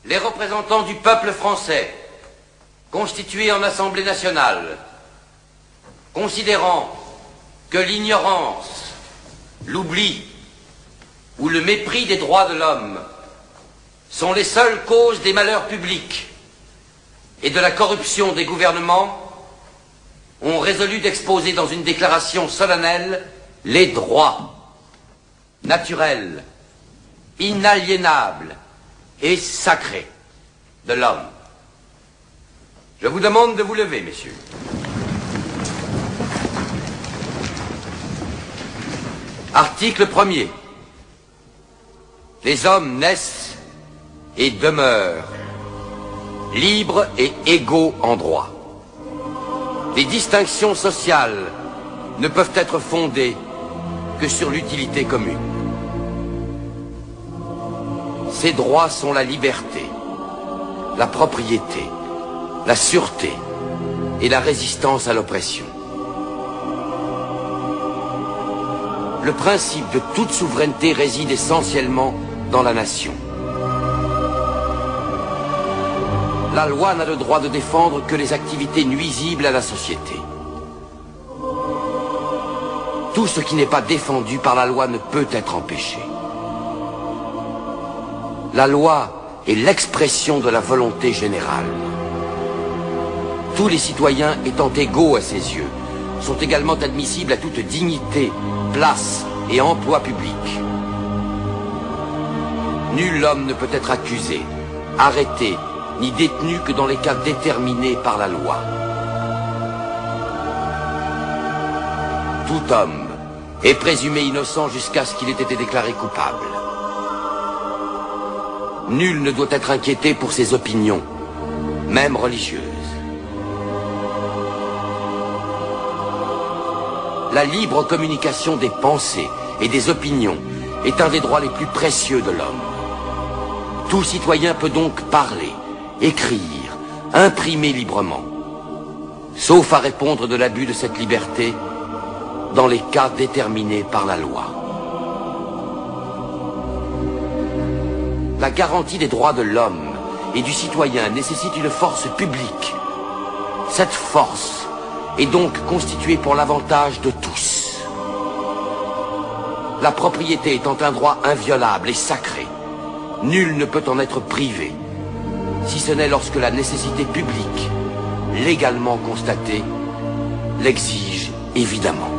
Les représentants du peuple français, constitués en Assemblée nationale, considérant que l'ignorance, l'oubli ou le mépris des droits de l'homme sont les seules causes des malheurs publics et de la corruption des gouvernements, ont résolu d'exposer dans une déclaration solennelle les droits naturels, inaliénables et sacrés de l'homme. Je vous demande de vous lever, messieurs. Article 1er. Les hommes naissent et demeurent libres et égaux en droit. Les distinctions sociales ne peuvent être fondées que sur l'utilité commune. Ces droits sont la liberté, la propriété, la sûreté et la résistance à l'oppression. Le principe de toute souveraineté réside essentiellement dans la nation. La loi n'a le droit de défendre que les activités nuisibles à la société. Tout ce qui n'est pas défendu par la loi ne peut être empêché. La loi est l'expression de la volonté générale. Tous les citoyens étant égaux à ses yeux, sont également admissibles à toute dignité, place et emploi public. Nul homme ne peut être accusé, arrêté, ni détenu que dans les cas déterminés par la loi. Tout homme est présumé innocent jusqu'à ce qu'il ait été déclaré coupable. Nul ne doit être inquiété pour ses opinions, même religieuses. La libre communication des pensées et des opinions est un des droits les plus précieux de l'homme. Tout citoyen peut donc parler, écrire, imprimer librement, sauf à répondre de l'abus de cette liberté dans les cas déterminés par la loi. La garantie des droits de l'homme et du citoyen nécessite une force publique. Cette force est donc constituée pour l'avantage de tous. La propriété étant un droit inviolable et sacré, nul ne peut en être privé, si ce n'est lorsque la nécessité publique, légalement constatée, l'exige évidemment.